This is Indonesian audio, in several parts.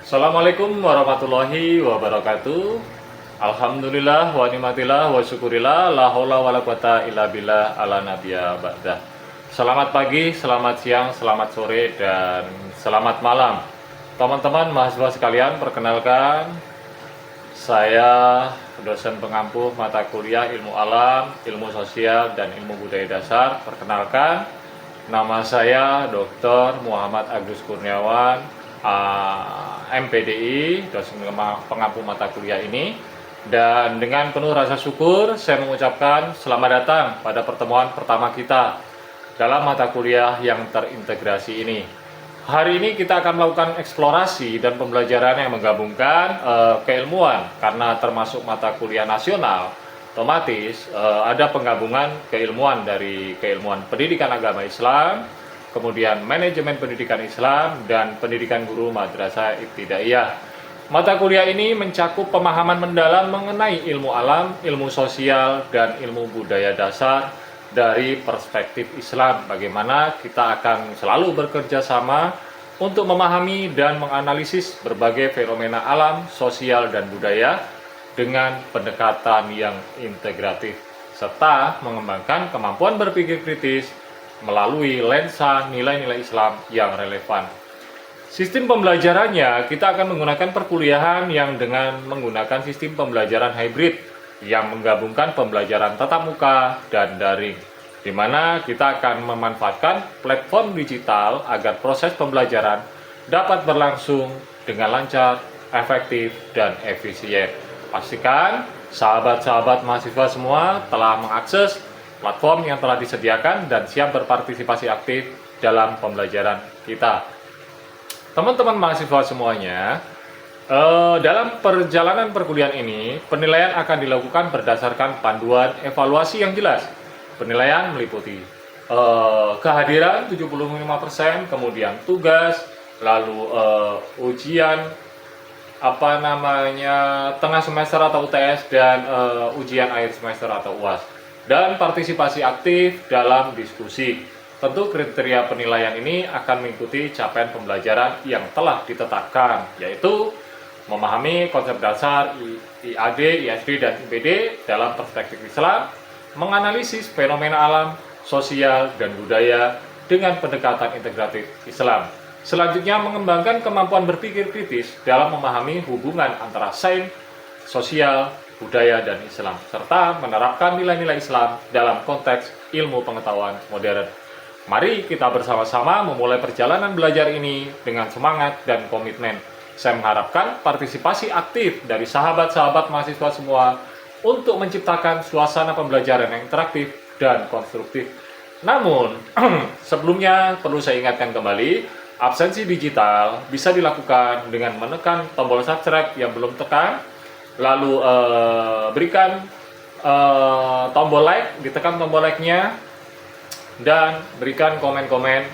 Assalamualaikum warahmatullahi wabarakatuh. Alhamdulillah wa ni'matillah wa syukurillah la haula wala quwata illa billah ala nabiyya ba'dah. Selamat pagi, selamat siang, selamat sore, dan selamat malam. Teman-teman mahasiswa sekalian, perkenalkan saya dosen pengampu mata kuliah ilmu alam, ilmu sosial, dan ilmu budaya dasar. Perkenalkan, nama saya Dr. Muhammad Agus Kurniawan, MPDI, dosen pengampu mata kuliah ini. Dan dengan penuh rasa syukur saya mengucapkan selamat datang pada pertemuan pertama kita dalam mata kuliah yang terintegrasi ini. Hari ini kita akan melakukan eksplorasi dan pembelajaran yang menggabungkan keilmuan, karena termasuk mata kuliah nasional. Otomatis ada penggabungan keilmuan dari keilmuan pendidikan agama Islam, kemudian manajemen pendidikan Islam, dan pendidikan guru madrasah ibtidaiyah. Mata kuliah ini mencakup pemahaman mendalam mengenai ilmu alam, ilmu sosial, dan ilmu budaya dasar dari perspektif Islam. Bagaimana kita akan selalu bekerja sama untuk memahami dan menganalisis berbagai fenomena alam, sosial, dan budaya dengan pendekatan yang integratif, serta mengembangkan kemampuan berpikir kritis melalui lensa nilai-nilai Islam yang relevan. Sistem pembelajarannya, kita akan menggunakan perkuliahan yang dengan menggunakan sistem pembelajaran hybrid yang menggabungkan pembelajaran tatap muka dan daring, di mana kita akan memanfaatkan platform digital agar proses pembelajaran dapat berlangsung dengan lancar, efektif, dan efisien. Pastikan sahabat-sahabat mahasiswa semua telah mengakses platform yang telah disediakan dan siap berpartisipasi aktif dalam pembelajaran kita. Teman-teman mahasiswa semuanya, dalam perjalanan perkuliahan ini, penilaian akan dilakukan berdasarkan panduan evaluasi yang jelas. Penilaian meliputi kehadiran 75%, kemudian tugas, lalu ujian tengah semester atau UTS, dan ujian akhir semester atau UAS, dan partisipasi aktif dalam diskusi. Tentu kriteria penilaian ini akan mengikuti capaian pembelajaran yang telah ditetapkan, yaitu memahami konsep dasar IAD, ISD, dan IPD dalam perspektif Islam, menganalisis fenomena alam, sosial, dan budaya dengan pendekatan integratif Islam. Selanjutnya, mengembangkan kemampuan berpikir kritis dalam memahami hubungan antara sains, sosial, budaya, dan Islam, serta menerapkan nilai-nilai Islam dalam konteks ilmu pengetahuan modern. Mari kita bersama-sama memulai perjalanan belajar ini dengan semangat dan komitmen. Saya mengharapkan partisipasi aktif dari sahabat-sahabat mahasiswa semua untuk menciptakan suasana pembelajaran yang interaktif dan konstruktif. Namun, sebelumnya perlu saya ingatkan kembali, absensi digital bisa dilakukan dengan menekan tombol subscribe yang belum tekan, lalu berikan tombol like, ditekan tombol like-nya, dan berikan komen-komen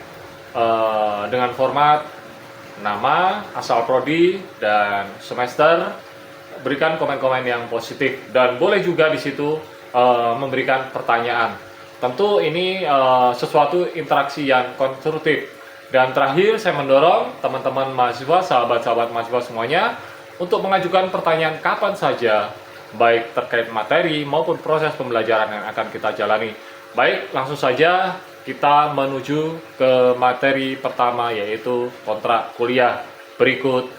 dengan format nama, asal prodi, dan semester. Berikan komen-komen yang positif, dan boleh juga di situ memberikan pertanyaan. Tentu ini sesuatu interaksi yang konstruktif. Dan terakhir, saya mendorong teman-teman mahasiswa, sahabat-sahabat mahasiswa semuanya untuk mengajukan pertanyaan kapan saja, baik terkait materi maupun proses pembelajaran yang akan kita jalani. Baik, langsung saja kita menuju ke materi pertama, yaitu kontrak kuliah berikut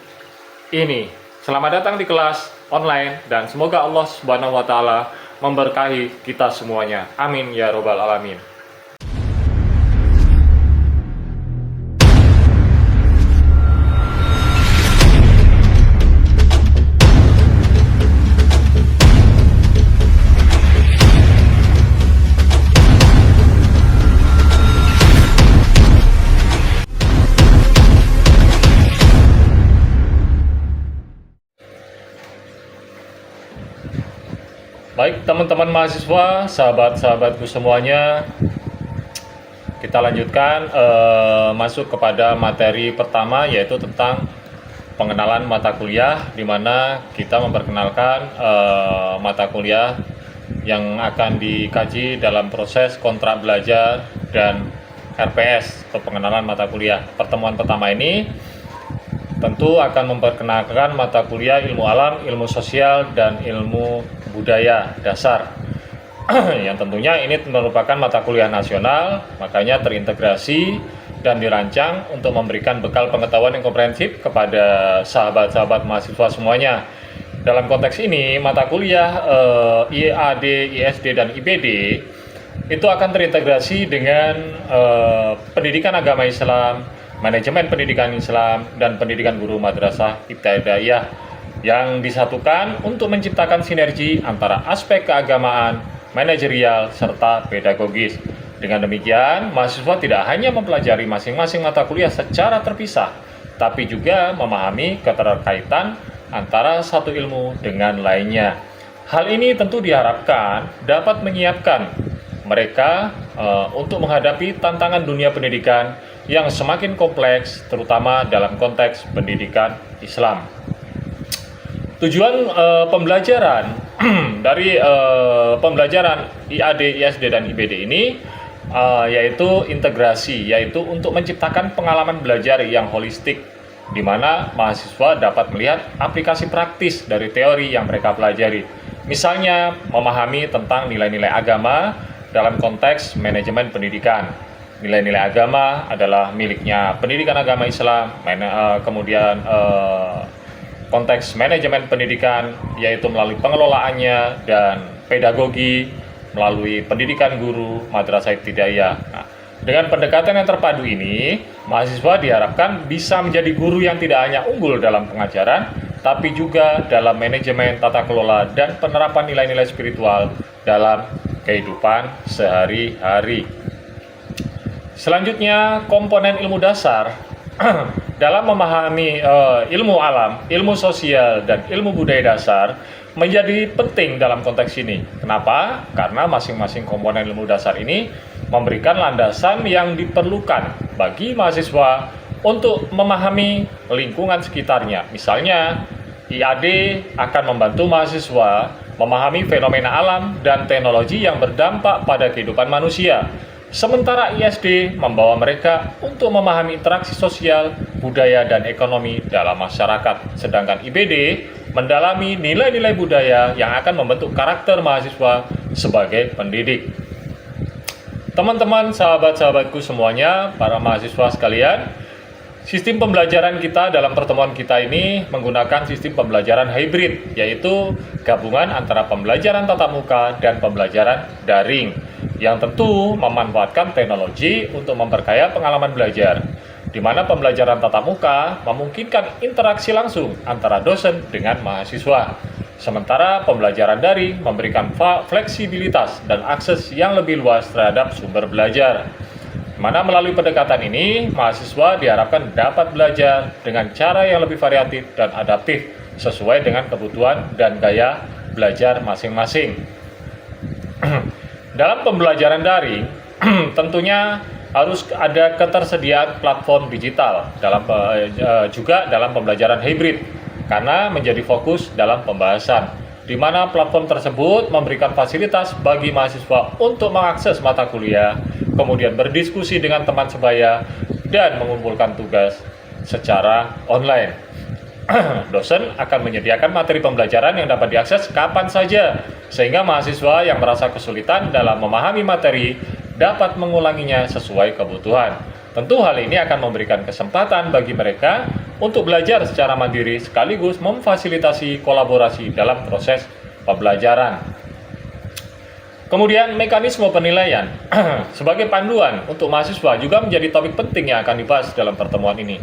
ini. Selamat datang di kelas online, dan semoga Allah Subhanahu wa Ta'ala memberkahi kita semuanya. Amin ya Robbal 'Alamin. Baik teman-teman mahasiswa, sahabat-sahabatku semuanya, kita lanjutkan masuk kepada materi pertama, yaitu tentang pengenalan mata kuliah, di mana kita memperkenalkan mata kuliah yang akan dikaji dalam proses kontrak belajar dan RPS atau pengenalan mata kuliah. Pertemuan pertama ini tentu akan memperkenalkan mata kuliah ilmu alam, ilmu sosial, dan ilmu budaya dasar. Yang tentunya ini merupakan mata kuliah nasional, makanya terintegrasi dan dirancang untuk memberikan bekal pengetahuan yang komprehensif kepada sahabat-sahabat mahasiswa semuanya. Dalam konteks ini, mata kuliah IAD, ISD, dan IPD itu akan terintegrasi dengan pendidikan agama Islam, manajemen pendidikan Islam, dan pendidikan guru madrasah ibtidaiyah yang disatukan untuk menciptakan sinergi antara aspek keagamaan, manajerial, serta pedagogis. Dengan demikian, mahasiswa tidak hanya mempelajari masing-masing mata kuliah secara terpisah, tapi juga memahami keterkaitan antara satu ilmu dengan lainnya. Hal ini tentu diharapkan dapat menyiapkan mereka untuk menghadapi tantangan dunia pendidikan yang semakin kompleks, terutama dalam konteks pendidikan Islam. Tujuan pembelajaran dari pembelajaran IAD, ISD, dan IPD ini yaitu integrasi, yaitu untuk menciptakan pengalaman belajar yang holistik, di mana mahasiswa dapat melihat aplikasi praktis dari teori yang mereka pelajari. Misalnya, memahami tentang nilai-nilai agama dalam konteks manajemen pendidikan. Nilai-nilai agama adalah miliknya pendidikan agama Islam, kemudian konteks manajemen pendidikan yaitu melalui pengelolaannya, dan pedagogi melalui pendidikan guru madrasah ibtidaiyah. Nah, dengan pendekatan yang terpadu ini, mahasiswa diharapkan bisa menjadi guru yang tidak hanya unggul dalam pengajaran, tapi juga dalam manajemen tata kelola dan penerapan nilai-nilai spiritual dalam kehidupan sehari-hari. Selanjutnya, komponen ilmu dasar. Dalam memahami ilmu alam, ilmu sosial, dan ilmu budaya dasar menjadi penting dalam konteks ini. Kenapa? Karena masing-masing komponen ilmu dasar ini memberikan landasan yang diperlukan bagi mahasiswa untuk memahami lingkungan sekitarnya. Misalnya, IAD akan membantu mahasiswa memahami fenomena alam dan teknologi yang berdampak pada kehidupan manusia. Sementara ISD membawa mereka untuk memahami interaksi sosial, budaya, dan ekonomi dalam masyarakat. Sedangkan IPD mendalami nilai-nilai budaya yang akan membentuk karakter mahasiswa sebagai pendidik. Teman-teman, sahabat-sahabatku semuanya, para mahasiswa sekalian, sistem pembelajaran kita dalam pertemuan kita ini menggunakan sistem pembelajaran hybrid, yaitu gabungan antara pembelajaran tatap muka dan pembelajaran daring, yang tentu memanfaatkan teknologi untuk memperkaya pengalaman belajar, di mana pembelajaran tatap muka memungkinkan interaksi langsung antara dosen dengan mahasiswa. Sementara pembelajaran daring memberikan fleksibilitas dan akses yang lebih luas terhadap sumber belajar. Di mana melalui pendekatan ini, mahasiswa diharapkan dapat belajar dengan cara yang lebih variatif dan adaptif sesuai dengan kebutuhan dan gaya belajar masing-masing. Dalam pembelajaran daring, tentunya harus ada ketersediaan platform digital juga dalam pembelajaran hybrid, karena menjadi fokus dalam pembahasan, di mana platform tersebut memberikan fasilitas bagi mahasiswa untuk mengakses mata kuliah, kemudian berdiskusi dengan teman sebaya, dan mengumpulkan tugas secara online. Dosen akan menyediakan materi pembelajaran yang dapat diakses kapan saja, sehingga mahasiswa yang merasa kesulitan dalam memahami materi dapat mengulanginya sesuai kebutuhan. Tentu hal ini akan memberikan kesempatan bagi mereka untuk belajar secara mandiri sekaligus memfasilitasi kolaborasi dalam proses pembelajaran. Kemudian, mekanisme penilaian sebagai panduan untuk mahasiswa juga menjadi topik penting yang akan dibahas dalam pertemuan ini,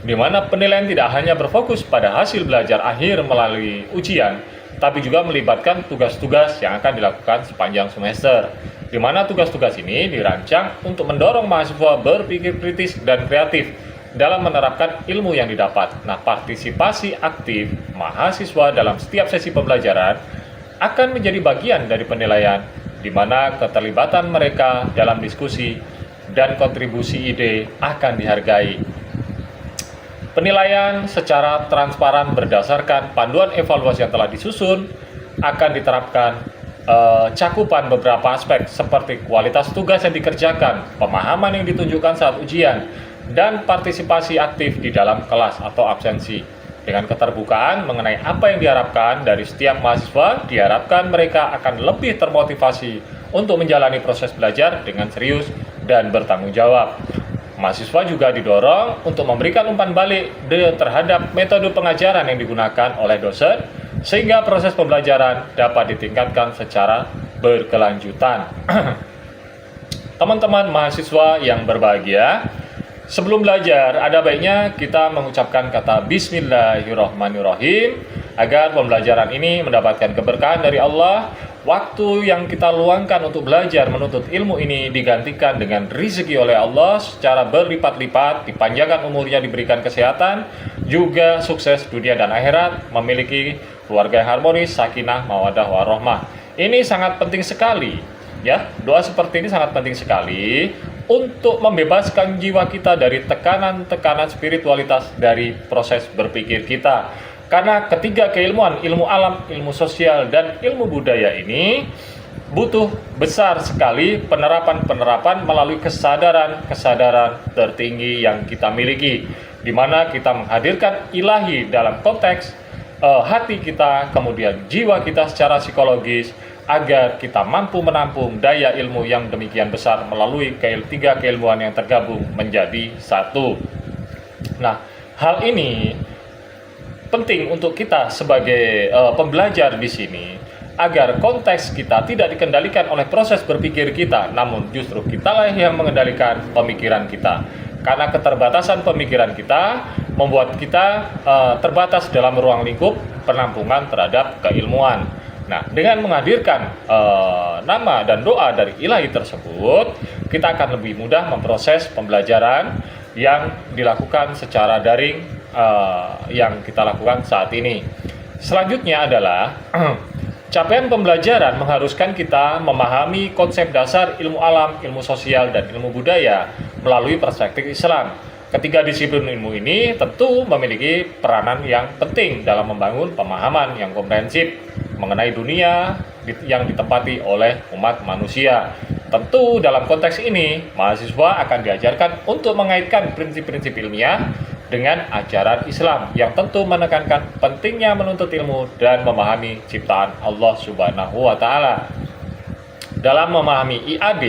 di mana penilaian tidak hanya berfokus pada hasil belajar akhir melalui ujian, tapi juga melibatkan tugas-tugas yang akan dilakukan sepanjang semester, di mana tugas-tugas ini dirancang untuk mendorong mahasiswa berpikir kritis dan kreatif dalam menerapkan ilmu yang didapat. Nah, partisipasi aktif mahasiswa dalam setiap sesi pembelajaran akan menjadi bagian dari penilaian, di mana keterlibatan mereka dalam diskusi dan kontribusi ide akan dihargai. Penilaian secara transparan berdasarkan panduan evaluasi yang telah disusun akan diterapkan cakupan beberapa aspek seperti kualitas tugas yang dikerjakan, pemahaman yang ditunjukkan saat ujian, dan partisipasi aktif di dalam kelas atau absensi. Dengan keterbukaan mengenai apa yang diharapkan dari setiap mahasiswa, diharapkan mereka akan lebih termotivasi untuk menjalani proses belajar dengan serius dan bertanggung jawab. Mahasiswa juga didorong untuk memberikan umpan balik terhadap metode pengajaran yang digunakan oleh dosen, sehingga proses pembelajaran dapat ditingkatkan secara berkelanjutan. Teman-teman mahasiswa yang berbahagia, sebelum belajar ada baiknya kita mengucapkan kata Bismillahirrahmanirrahim agar pembelajaran ini mendapatkan keberkahan dari Allah. Waktu yang kita luangkan untuk belajar menuntut ilmu ini digantikan dengan rezeki oleh Allah secara berlipat-lipat, dipanjangkan umurnya, diberikan kesehatan, juga sukses dunia dan akhirat, memiliki keluarga yang harmonis, sakinah, mawaddah, warahmah. Ini sangat penting sekali, ya. Doa seperti ini sangat penting sekali untuk membebaskan jiwa kita dari tekanan-tekanan spiritualitas dari proses berpikir kita. Karena ketiga keilmuan, ilmu alam, ilmu sosial, dan ilmu budaya ini butuh besar sekali penerapan-penerapan melalui kesadaran tertinggi yang kita miliki, di mana kita menghadirkan ilahi dalam konteks hati kita, kemudian jiwa kita secara psikologis, agar kita mampu menampung daya ilmu yang demikian besar melalui tiga keilmuan yang tergabung menjadi satu. Nah, hal ini penting untuk kita sebagai pembelajar di sini, agar konteks kita tidak dikendalikan oleh proses berpikir kita, namun justru kitalah yang mengendalikan pemikiran kita. Karena keterbatasan pemikiran kita membuat kita terbatas dalam ruang lingkup penampungan terhadap keilmuan. Nah, dengan menghadirkan nama dan doa dari ilahi tersebut, kita akan lebih mudah memproses pembelajaran yang dilakukan secara daring yang kita lakukan saat ini. Selanjutnya adalah capaian pembelajaran mengharuskan kita memahami konsep dasar ilmu alam, ilmu sosial, dan ilmu budaya melalui perspektif Islam. Ketiga disiplin ilmu ini tentu memiliki peranan yang penting dalam membangun pemahaman yang komprehensif mengenai dunia yang ditempati oleh umat manusia. Tentu dalam konteks ini, mahasiswa akan diajarkan untuk mengaitkan prinsip-prinsip ilmiah dengan ajaran Islam yang tentu menekankan pentingnya menuntut ilmu dan memahami ciptaan Allah Subhanahu wa Ta'ala. Dalam memahami IAD,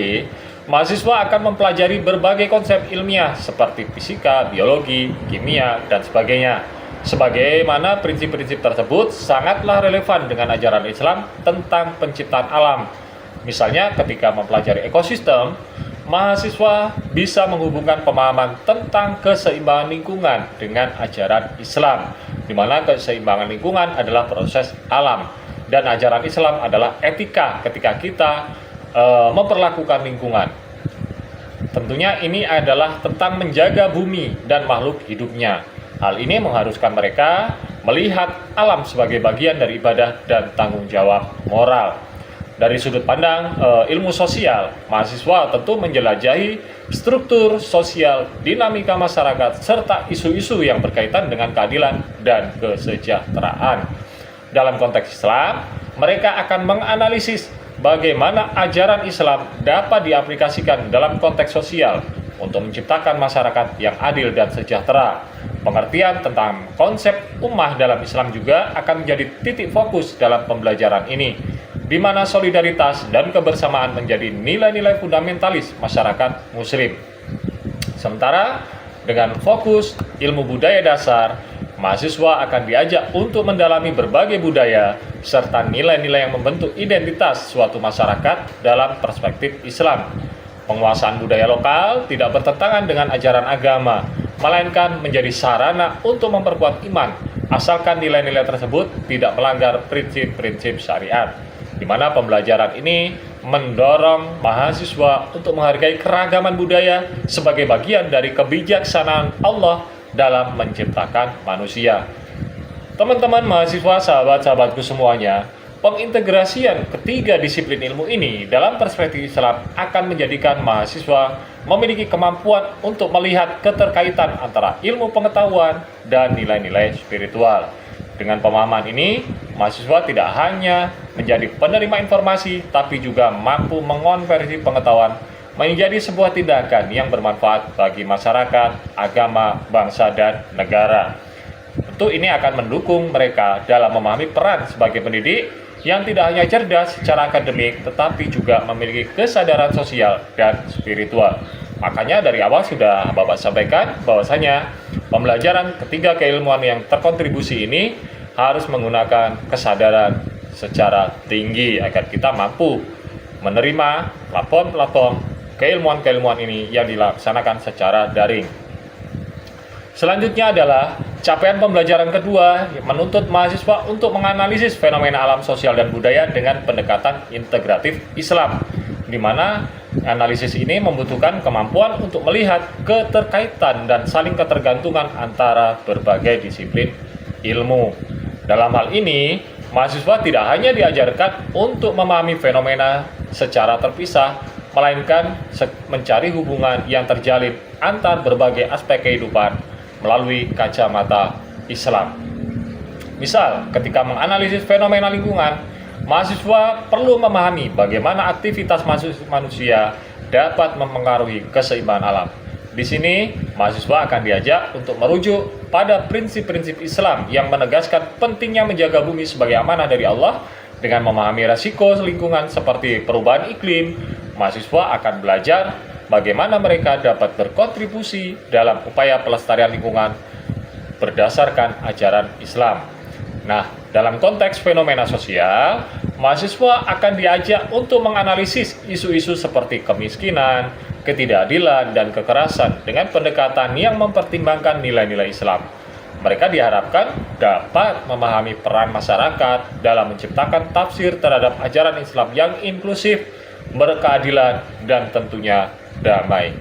mahasiswa akan mempelajari berbagai konsep ilmiah seperti fisika, biologi, kimia, dan sebagainya. Sebagaimana prinsip-prinsip tersebut sangatlah relevan dengan ajaran Islam tentang penciptaan alam. Misalnya ketika mempelajari ekosistem, mahasiswa bisa menghubungkan pemahaman tentang keseimbangan lingkungan dengan ajaran Islam, di mana keseimbangan lingkungan adalah proses alam, dan ajaran Islam adalah etika ketika kita memperlakukan lingkungan. Tentunya ini adalah tentang menjaga bumi dan makhluk hidupnya. Hal ini mengharuskan mereka melihat alam sebagai bagian dari ibadah dan tanggung jawab moral. Dari sudut pandang ilmu sosial, mahasiswa tentu menjelajahi struktur sosial, dinamika masyarakat, serta isu-isu yang berkaitan dengan keadilan dan kesejahteraan. Dalam konteks Islam, mereka akan menganalisis bagaimana ajaran Islam dapat diaplikasikan dalam konteks sosial untuk menciptakan masyarakat yang adil dan sejahtera. Pengertian tentang konsep ummah dalam Islam juga akan menjadi titik fokus dalam pembelajaran ini, di mana solidaritas dan kebersamaan menjadi nilai-nilai fundamentalis masyarakat Muslim. Sementara dengan fokus ilmu budaya dasar, mahasiswa akan diajak untuk mendalami berbagai budaya serta nilai-nilai yang membentuk identitas suatu masyarakat dalam perspektif Islam. Penguasaan budaya lokal tidak bertentangan dengan ajaran agama, melainkan menjadi sarana untuk memperkuat iman, asalkan nilai-nilai tersebut tidak melanggar prinsip-prinsip syariat, di mana pembelajaran ini mendorong mahasiswa untuk menghargai keragaman budaya sebagai bagian dari kebijaksanaan Allah dalam menciptakan manusia. Teman-teman mahasiswa, sahabat-sahabatku semuanya, pengintegrasian ketiga disiplin ilmu ini dalam perspektif Islam akan menjadikan mahasiswa memiliki kemampuan untuk melihat keterkaitan antara ilmu pengetahuan dan nilai-nilai spiritual. Dengan pemahaman ini, mahasiswa tidak hanya menjadi penerima informasi, tapi juga mampu mengonversi pengetahuan menjadi sebuah tindakan yang bermanfaat bagi masyarakat, agama, bangsa, dan negara. Tentu ini akan mendukung mereka dalam memahami peran sebagai pendidik yang tidak hanya cerdas secara akademik, tetapi juga memiliki kesadaran sosial dan spiritual. Makanya dari awal sudah Bapak sampaikan bahwasanya pembelajaran ketiga keilmuan yang terkontribusi ini harus menggunakan kesadaran secara tinggi agar kita mampu menerima platform keilmuan-keilmuan ini yang dilaksanakan secara daring. Selanjutnya adalah capaian pembelajaran kedua yang menuntut mahasiswa untuk menganalisis fenomena alam sosial dan budaya dengan pendekatan integratif Islam, di mana analisis ini membutuhkan kemampuan untuk melihat keterkaitan dan saling ketergantungan antara berbagai disiplin ilmu. Dalam hal ini, mahasiswa tidak hanya diajarkan untuk memahami fenomena secara terpisah, melainkan mencari hubungan yang terjalin antar berbagai aspek kehidupan melalui kacamata Islam. Misal, ketika menganalisis fenomena lingkungan, mahasiswa perlu memahami bagaimana aktivitas manusia dapat mempengaruhi keseimbangan alam. Di sini, mahasiswa akan diajak untuk merujuk pada prinsip-prinsip Islam yang menegaskan pentingnya menjaga bumi sebagai amanah dari Allah. Dengan memahami resiko lingkungan seperti perubahan iklim, mahasiswa akan belajar bagaimana mereka dapat berkontribusi dalam upaya pelestarian lingkungan berdasarkan ajaran Islam. Nah, dalam konteks fenomena sosial, mahasiswa akan diajak untuk menganalisis isu-isu seperti kemiskinan, ketidakadilan, dan kekerasan dengan pendekatan yang mempertimbangkan nilai-nilai Islam. Mereka diharapkan dapat memahami peran masyarakat dalam menciptakan tafsir terhadap ajaran Islam yang inklusif, berkeadilan, dan tentunya damai.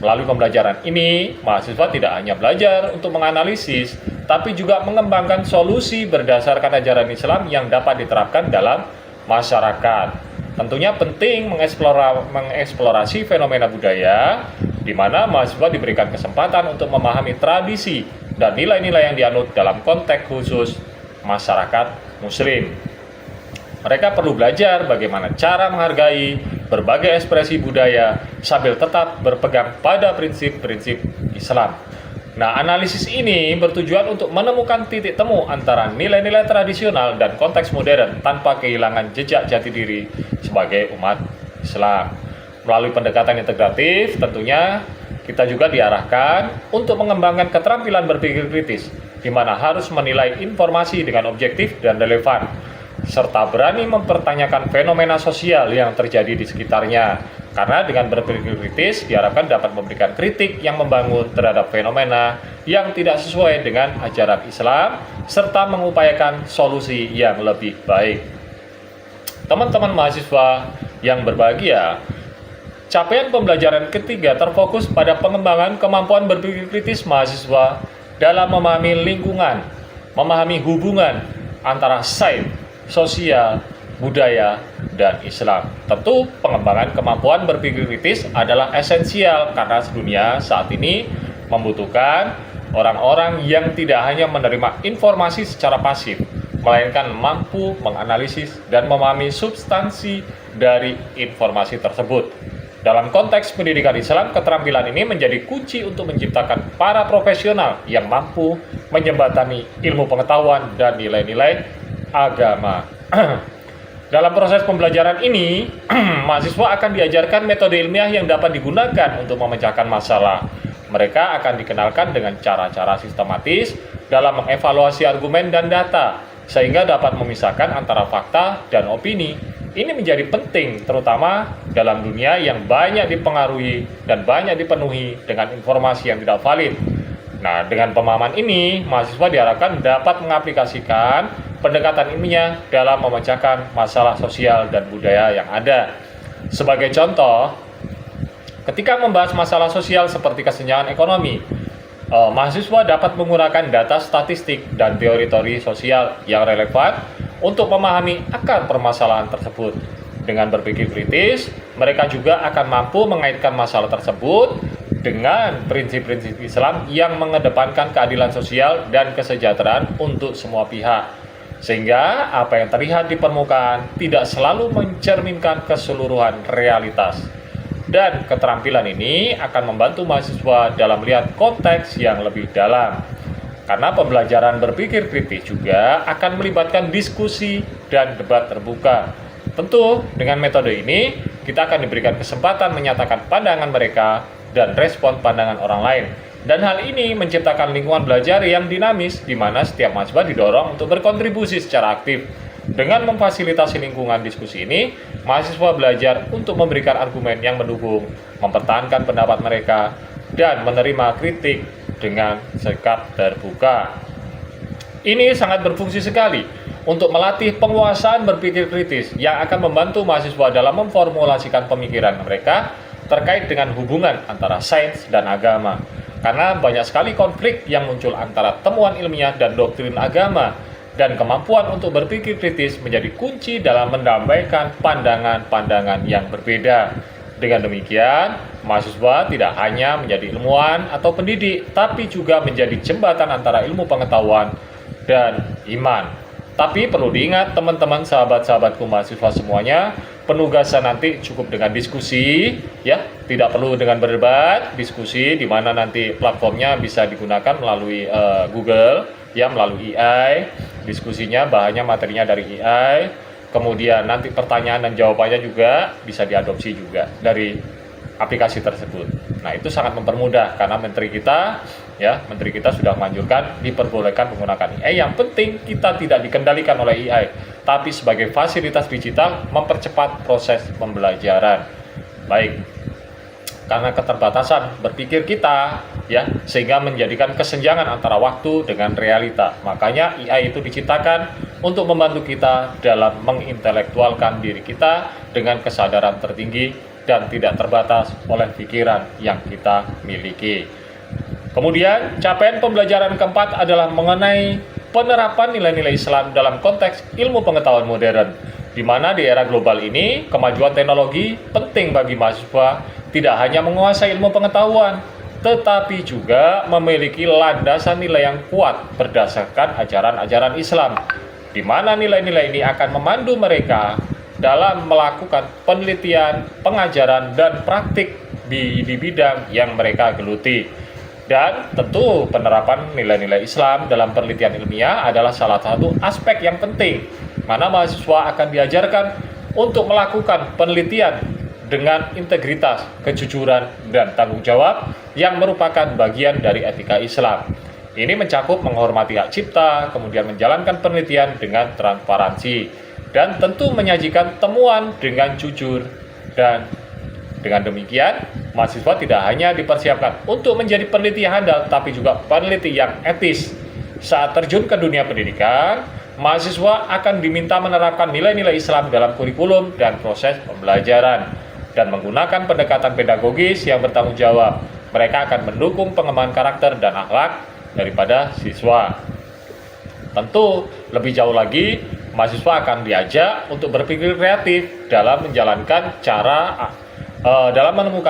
Melalui pembelajaran ini, mahasiswa tidak hanya belajar untuk menganalisis, tapi juga mengembangkan solusi berdasarkan ajaran Islam yang dapat diterapkan dalam masyarakat. Tentunya penting mengeksplorasi fenomena budaya, di mana mahasiswa diberikan kesempatan untuk memahami tradisi dan nilai-nilai yang dianut dalam konteks khusus masyarakat Muslim. Mereka perlu belajar bagaimana cara menghargai berbagai ekspresi budaya sambil tetap berpegang pada prinsip-prinsip Islam. Nah, analisis ini bertujuan untuk menemukan titik temu antara nilai-nilai tradisional dan konteks modern tanpa kehilangan jejak jati diri sebagai umat Islam. Melalui pendekatan integratif, tentunya kita juga diarahkan untuk mengembangkan keterampilan berpikir kritis, di mana harus menilai informasi dengan objektif dan relevan, serta berani mempertanyakan fenomena sosial yang terjadi di sekitarnya. Karena dengan berpikir kritis diharapkan dapat memberikan kritik yang membangun terhadap fenomena yang tidak sesuai dengan ajaran Islam, serta mengupayakan solusi yang lebih baik. Teman-teman mahasiswa yang berbahagia, capaian pembelajaran ketiga terfokus pada pengembangan kemampuan berpikir kritis mahasiswa dalam memahami lingkungan, memahami hubungan antara sains, sosial, budaya, dan Islam. Tentu pengembangan kemampuan berpikir kritis adalah esensial karena dunia saat ini membutuhkan orang-orang yang tidak hanya menerima informasi secara pasif, melainkan mampu menganalisis dan memahami substansi dari informasi tersebut. Dalam konteks pendidikan Islam, keterampilan ini menjadi kunci untuk menciptakan para profesional yang mampu menjembatani ilmu pengetahuan dan nilai-nilai agama. Dalam proses pembelajaran ini, mahasiswa akan diajarkan metode ilmiah yang dapat digunakan untuk memecahkan masalah. Mereka akan dikenalkan dengan cara-cara sistematis dalam mengevaluasi argumen dan data, sehingga dapat memisahkan antara fakta dan opini. Ini menjadi penting, terutama dalam dunia yang banyak dipengaruhi dan banyak dipenuhi dengan informasi yang tidak valid. Nah, dengan pemahaman ini, mahasiswa diharapkan dapat mengaplikasikan pendekatan ilmiah dalam memecahkan masalah sosial dan budaya yang ada. Sebagai contoh, ketika membahas masalah sosial seperti kesenjangan ekonomi, mahasiswa dapat menggunakan data statistik dan teori-teori sosial yang relevan untuk memahami akar permasalahan tersebut. Dengan berpikir kritis, mereka juga akan mampu mengaitkan masalah tersebut dengan prinsip-prinsip Islam yang mengedepankan keadilan sosial dan kesejahteraan untuk semua pihak. Sehingga apa yang terlihat di permukaan tidak selalu mencerminkan keseluruhan realitas. Dan keterampilan ini akan membantu mahasiswa dalam melihat konteks yang lebih dalam. Karena pembelajaran berpikir kritis juga akan melibatkan diskusi dan debat terbuka. Tentu, dengan metode ini, kita akan diberikan kesempatan menyatakan pandangan mereka dan respon pandangan orang lain. Dan hal ini menciptakan lingkungan belajar yang dinamis, di mana setiap mahasiswa didorong untuk berkontribusi secara aktif. Dengan memfasilitasi lingkungan diskusi ini, mahasiswa belajar untuk memberikan argumen yang mendukung, mempertahankan pendapat mereka, dan menerima kritik dengan sikap terbuka. Ini sangat berfungsi sekali untuk melatih penguasaan berpikir kritis yang akan membantu mahasiswa dalam memformulasikan pemikiran mereka terkait dengan hubungan antara sains dan agama. Karena banyak sekali konflik yang muncul antara temuan ilmiah dan doktrin agama, dan kemampuan untuk berpikir kritis menjadi kunci dalam mendamaikan pandangan-pandangan yang berbeda. Dengan demikian, mahasiswa tidak hanya menjadi ilmuwan atau pendidik, tapi juga menjadi jembatan antara ilmu pengetahuan dan iman. Tapi perlu diingat teman-teman, sahabat-sahabatku mahasiswa semuanya, penugasan nanti cukup dengan diskusi, ya, tidak perlu dengan berdebat. Diskusi di mana nanti platformnya bisa digunakan melalui Google, ya, melalui AI. Diskusinya bahannya materinya dari AI, kemudian nanti pertanyaan dan jawabannya juga bisa diadopsi juga dari aplikasi tersebut. Nah, itu sangat mempermudah karena menteri kita sudah menganjurkan diperbolehkan menggunakan AI. Yang penting kita tidak dikendalikan oleh AI, tapi sebagai fasilitas digital mempercepat proses pembelajaran. Baik, karena keterbatasan berpikir kita, ya, sehingga menjadikan kesenjangan antara waktu dengan realita. Makanya AI itu diciptakan untuk membantu kita dalam mengintelektualkan diri kita dengan kesadaran tertinggi dan tidak terbatas oleh pikiran yang kita miliki. Kemudian, capaian pembelajaran keempat adalah mengenai penerapan nilai-nilai Islam dalam konteks ilmu pengetahuan modern, di mana di era global ini, kemajuan teknologi penting bagi mahasiswa tidak hanya menguasai ilmu pengetahuan, tetapi juga memiliki landasan nilai yang kuat berdasarkan ajaran-ajaran Islam, di mana nilai-nilai ini akan memandu mereka dalam melakukan penelitian, pengajaran, dan praktik di bidang yang mereka geluti. Dan tentu penerapan nilai-nilai Islam dalam penelitian ilmiah adalah salah satu aspek yang penting, mana mahasiswa akan diajarkan untuk melakukan penelitian dengan integritas, kejujuran, dan tanggung jawab yang merupakan bagian dari etika Islam. Ini mencakup menghormati hak cipta, kemudian menjalankan penelitian dengan transparansi, dan tentu menyajikan temuan dengan jujur. Dan dengan demikian, mahasiswa tidak hanya dipersiapkan untuk menjadi peneliti yang handal, tapi juga peneliti yang etis. Saat terjun ke dunia pendidikan, mahasiswa akan diminta menerapkan nilai-nilai Islam dalam kurikulum dan proses pembelajaran, dan menggunakan pendekatan pedagogis yang bertanggung jawab. Mereka akan mendukung pengembangan karakter dan akhlak daripada siswa. Tentu, lebih jauh lagi, mahasiswa akan diajak untuk berpikir kreatif dalam menemukan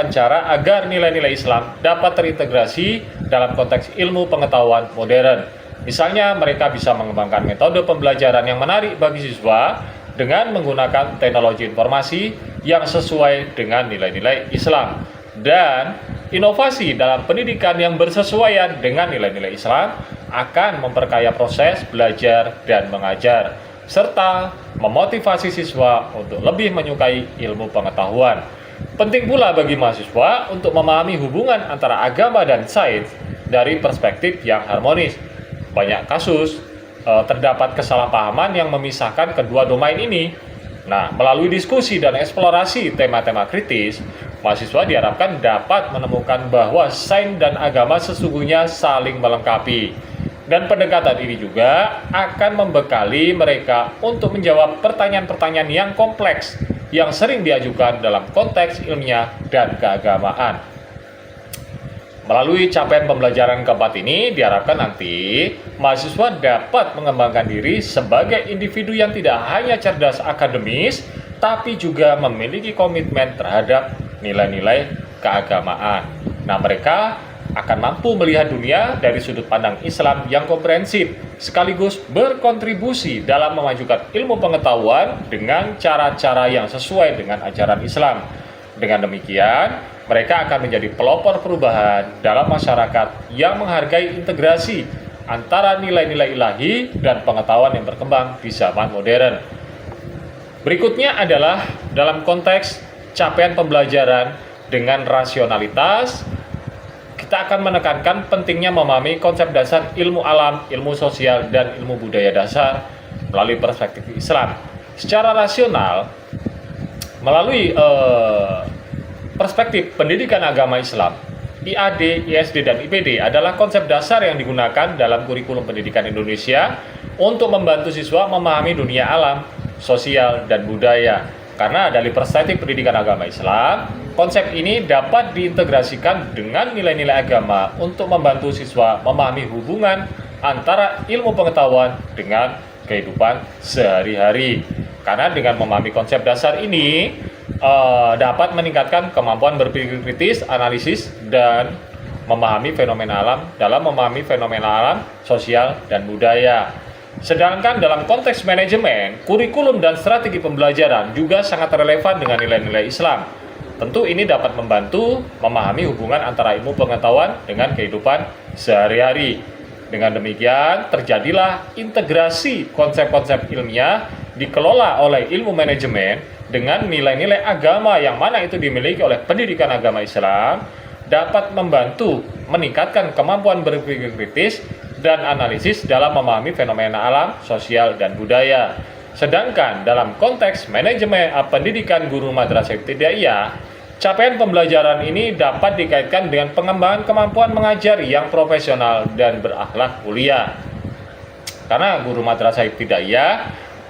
cara agar nilai-nilai Islam dapat terintegrasi dalam konteks ilmu pengetahuan modern. Misalnya, mereka bisa mengembangkan metode pembelajaran yang menarik bagi siswa dengan menggunakan teknologi informasi yang sesuai dengan nilai-nilai Islam. Dan inovasi dalam pendidikan yang bersesuaian dengan nilai-nilai Islam akan memperkaya proses belajar dan mengajar, serta memotivasi siswa untuk lebih menyukai ilmu pengetahuan. Penting pula bagi mahasiswa untuk memahami hubungan antara agama dan sains dari perspektif yang harmonis. Banyak kasus terdapat kesalahpahaman yang memisahkan kedua domain ini. Nah, melalui diskusi dan eksplorasi tema-tema kritis, mahasiswa diharapkan dapat menemukan bahwa sains dan agama sesungguhnya saling melengkapi. Dan pendekatan ini juga akan membekali mereka untuk menjawab pertanyaan-pertanyaan yang kompleks yang sering diajukan dalam konteks ilmiah dan keagamaan. Melalui capaian pembelajaran keempat ini, diharapkan nanti mahasiswa dapat mengembangkan diri sebagai individu yang tidak hanya cerdas akademis, tapi juga memiliki komitmen terhadap nilai-nilai keagamaan. Nah, mereka akan mampu melihat dunia dari sudut pandang Islam yang komprehensif, sekaligus berkontribusi dalam memajukan ilmu pengetahuan dengan cara-cara yang sesuai dengan ajaran Islam. Dengan demikian, mereka akan menjadi pelopor perubahan dalam masyarakat yang menghargai integrasi antara nilai-nilai ilahi dan pengetahuan yang berkembang di zaman modern. Berikutnya adalah dalam konteks capaian pembelajaran dengan rasionalitas, kita akan menekankan pentingnya memahami konsep dasar ilmu alam, ilmu sosial, dan ilmu budaya dasar melalui perspektif Islam. Secara rasional, melalui perspektif pendidikan agama Islam, IAD, ISD, dan IPD adalah konsep dasar yang digunakan dalam kurikulum pendidikan Indonesia untuk membantu siswa memahami dunia alam, sosial, dan budaya. Karena dari perspektif pendidikan agama Islam, konsep ini dapat diintegrasikan dengan nilai-nilai agama untuk membantu siswa memahami hubungan antara ilmu pengetahuan dengan kehidupan sehari-hari. Karena dengan memahami konsep dasar ini dapat meningkatkan kemampuan berpikir kritis, analisis, dan memahami fenomena alam dalam memahami fenomena alam, sosial, dan budaya. Sedangkan dalam konteks manajemen, kurikulum dan strategi pembelajaran juga sangat relevan dengan nilai-nilai Islam. Tentu ini dapat membantu memahami hubungan antara ilmu pengetahuan dengan kehidupan sehari-hari. Dengan demikian, terjadilah integrasi konsep-konsep ilmiah dikelola oleh ilmu manajemen dengan nilai-nilai agama yang mana itu dimiliki oleh pendidikan agama Islam, dapat membantu meningkatkan kemampuan berpikir kritis dan analisis dalam memahami fenomena alam, sosial, dan budaya. Sedangkan dalam konteks manajemen pendidikan guru madrasah ibtidaiyah, capaian pembelajaran ini dapat dikaitkan dengan pengembangan kemampuan mengajar yang profesional dan berakhlak mulia. Karena guru madrasah ibtidaiyah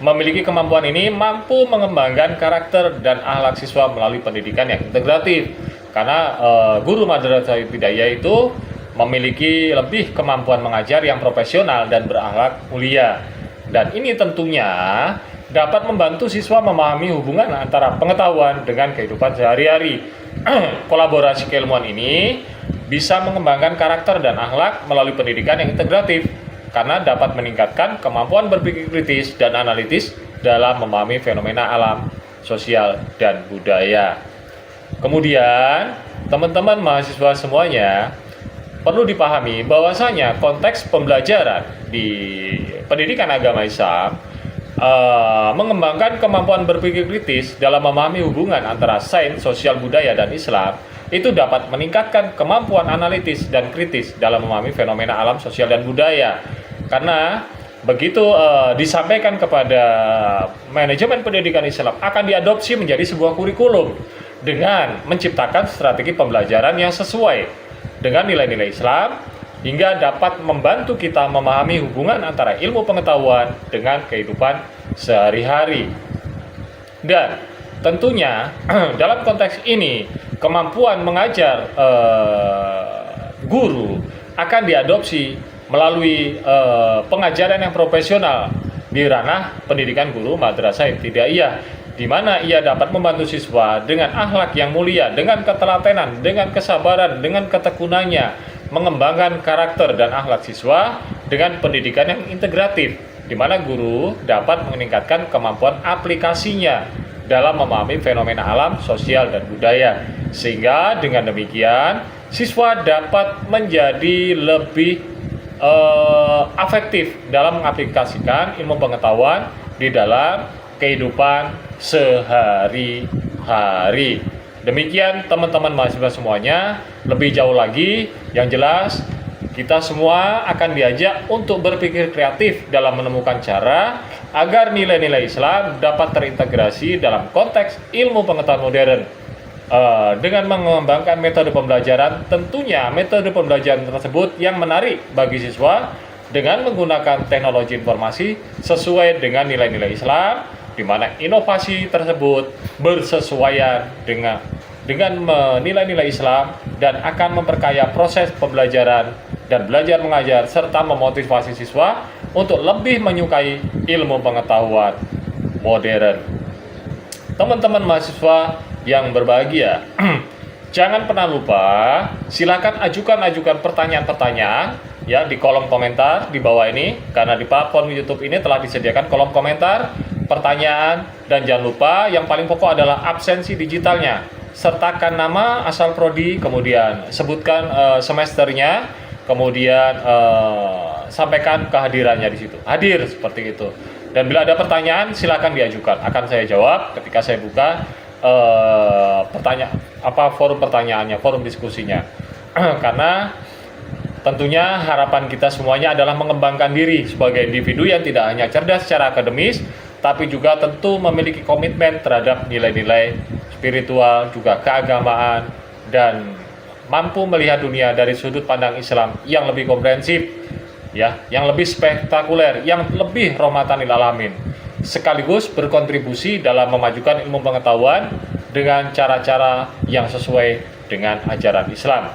memiliki kemampuan ini mampu mengembangkan karakter dan akhlak siswa melalui pendidikan yang integratif. Karena guru madrasah ibtidaiyah itu memiliki lebih kemampuan mengajar yang profesional dan berakhlak mulia. Dan ini tentunya dapat membantu siswa memahami hubungan antara pengetahuan dengan kehidupan sehari-hari. Kolaborasi keilmuan ini bisa mengembangkan karakter dan akhlak melalui pendidikan yang integratif karena dapat meningkatkan kemampuan berpikir kritis dan analitis dalam memahami fenomena alam, sosial, dan budaya. Kemudian, teman-teman mahasiswa semuanya perlu dipahami bahwasanya konteks pembelajaran di pendidikan agama Islam mengembangkan kemampuan berpikir kritis dalam memahami hubungan antara sains, sosial, budaya, dan Islam itu dapat meningkatkan kemampuan analitis dan kritis dalam memahami fenomena alam, sosial, dan budaya. Karena begitu disampaikan kepada manajemen pendidikan Islam akan diadopsi menjadi sebuah kurikulum dengan menciptakan strategi pembelajaran yang sesuai dengan nilai-nilai Islam hingga dapat membantu kita memahami hubungan antara ilmu pengetahuan dengan kehidupan sehari-hari. Dan tentunya dalam konteks ini kemampuan mengajar guru akan diadopsi melalui pengajaran yang profesional di ranah pendidikan guru madrasah ibtidaiyah, di mana ia dapat membantu siswa dengan akhlak yang mulia, dengan ketelatenan, dengan kesabaran, dengan ketekunannya, mengembangkan karakter dan akhlak siswa dengan pendidikan yang integratif, di mana guru dapat meningkatkan kemampuan aplikasinya dalam memahami fenomena alam, sosial, dan budaya. Sehingga dengan demikian, siswa dapat menjadi lebih efektif dalam mengaplikasikan ilmu pengetahuan di dalam kehidupan sehari-hari. Demikian teman-teman mahasiswa semuanya. Lebih jauh lagi, yang jelas kita semua akan diajak untuk berpikir kreatif dalam menemukan cara agar nilai-nilai Islam dapat terintegrasi dalam konteks ilmu pengetahuan modern. Dengan mengembangkan metode pembelajaran, tentunya metode pembelajaran tersebut yang menarik bagi siswa dengan menggunakan teknologi informasi sesuai dengan nilai-nilai Islam, di mana inovasi tersebut bersesuaian dengan nilai-nilai Islam dan akan memperkaya proses pembelajaran dan belajar mengajar serta memotivasi siswa untuk lebih menyukai ilmu pengetahuan modern. Teman-teman mahasiswa yang berbahagia, jangan pernah lupa silakan ajukan pertanyaan-pertanyaan ya di kolom komentar di bawah ini, karena di platform YouTube ini telah disediakan kolom komentar pertanyaan, dan jangan lupa yang paling pokok adalah absensi digitalnya. sertakan nama, asal prodi, kemudian sebutkan semesternya, kemudian sampaikan kehadirannya di situ. Hadir seperti itu. Dan bila ada pertanyaan silakan diajukan. Akan saya jawab ketika saya buka forum pertanyaannya, forum diskusinya. Karena tentunya harapan kita semuanya adalah mengembangkan diri sebagai individu yang tidak hanya cerdas secara akademis, tapi juga tentu memiliki komitmen terhadap nilai-nilai spiritual, juga keagamaan, dan mampu melihat dunia dari sudut pandang Islam yang lebih komprehensif, ya, yang lebih spektakuler, yang lebih rahmatan lil alamin, sekaligus berkontribusi dalam memajukan ilmu pengetahuan dengan cara-cara yang sesuai dengan ajaran Islam.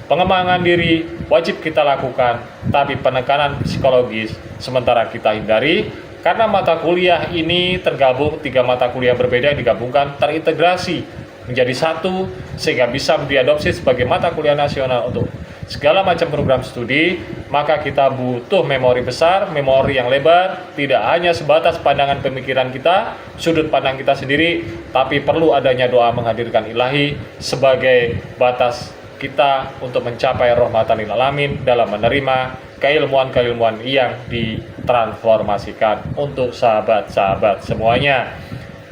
Pengembangan diri wajib kita lakukan, tapi penekanan psikologis sementara kita hindari, karena mata kuliah ini tergabung 3 mata kuliah berbeda yang digabungkan, terintegrasi menjadi satu, sehingga bisa diadopsi sebagai mata kuliah nasional untuk segala macam program studi. Maka kita butuh memori besar, memori yang lebar, tidak hanya sebatas pandangan pemikiran kita, sudut pandang kita sendiri, tapi perlu adanya doa menghadirkan ilahi sebagai batas kita untuk mencapai rahmatan lil alamin dalam menerima keilmuan-keilmuan yang ditransformasikan untuk sahabat-sahabat semuanya.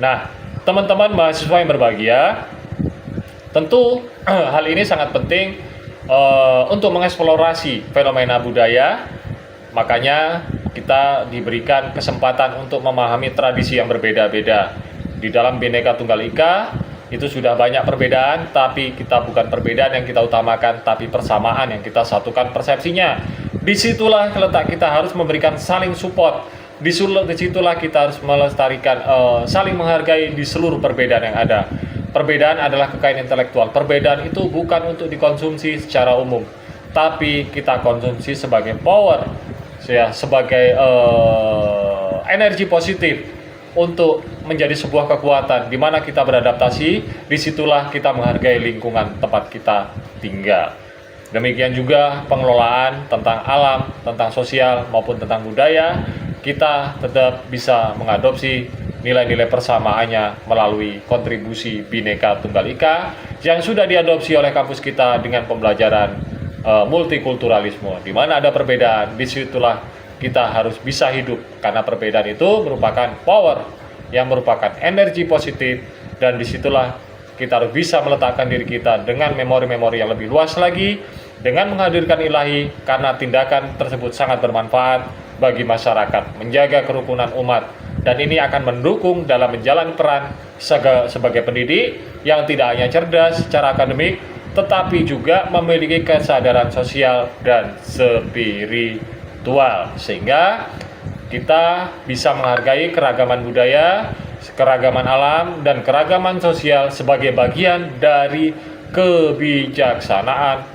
Nah, teman-teman mahasiswa yang berbahagia, tentu hal ini sangat penting untuk mengeksplorasi fenomena budaya. Makanya kita diberikan kesempatan untuk memahami tradisi yang berbeda-beda. Di dalam Bhinneka Tunggal Ika itu sudah banyak perbedaan, tapi kita bukan perbedaan yang kita utamakan, tapi persamaan yang kita satukan persepsinya. Disitulah letak kita harus memberikan saling support. Disitulah kita harus melestarikan, saling menghargai di seluruh perbedaan yang ada. Perbedaan adalah kekayaan intelektual. Perbedaan itu bukan untuk dikonsumsi secara umum, tapi kita konsumsi sebagai power, ya, sebagai energi positif untuk menjadi sebuah kekuatan di mana kita beradaptasi. Disitulah kita menghargai lingkungan tempat kita tinggal. Demikian juga pengelolaan tentang alam, tentang sosial maupun tentang budaya, kita tetap bisa mengadopsi nilai-nilai persamaannya melalui kontribusi Bhinneka Tunggal Ika yang sudah diadopsi oleh kampus kita dengan pembelajaran multikulturalisme. Di mana ada perbedaan, disitulah kita harus bisa hidup, karena perbedaan itu merupakan power, yang merupakan energi positif, dan disitulah kita harus bisa meletakkan diri kita dengan memori-memori yang lebih luas lagi, dengan menghadirkan ilahi, karena tindakan tersebut sangat bermanfaat bagi masyarakat, menjaga kerukunan umat, dan ini akan mendukung dalam menjalani peran sebagai pendidik yang tidak hanya cerdas secara akademik, tetapi juga memiliki kesadaran sosial dan spiritual, sehingga kita bisa menghargai keragaman budaya, keragaman alam, dan keragaman sosial sebagai bagian dari kebijaksanaan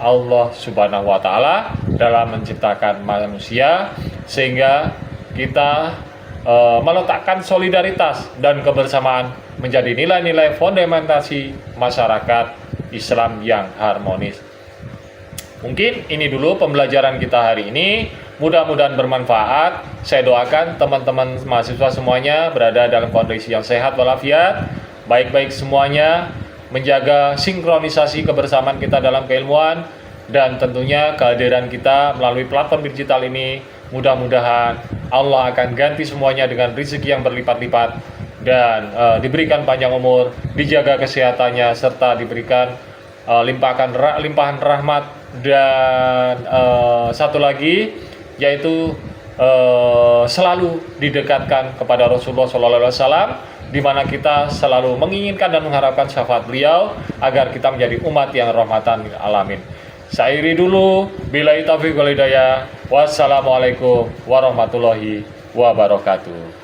Allah Subhanahu wa Ta'ala dalam menciptakan manusia, sehingga kita meletakkan solidaritas dan kebersamaan menjadi nilai-nilai fundamentasi masyarakat Islam yang harmonis. Mungkin ini dulu pembelajaran kita hari ini. Mudah-mudahan bermanfaat. Saya doakan teman-teman mahasiswa semuanya berada dalam kondisi yang sehat walafiat, baik-baik semuanya, menjaga sinkronisasi kebersamaan kita dalam keilmuan, dan tentunya kehadiran kita melalui platform digital ini, mudah-mudahan Allah akan ganti semuanya dengan rezeki yang berlipat-lipat, dan diberikan panjang umur, dijaga kesehatannya, serta diberikan limpahan rahmat. Dan satu lagi, yaitu selalu didekatkan kepada Rasulullah SAW, di mana kita selalu menginginkan dan mengharapkan syafaat beliau agar kita menjadi umat yang rahmatan lil alamin. Saya akhiri dulu. Billahi taufiq wal hidayah. Wassalamualaikum warahmatullahi wabarakatuh.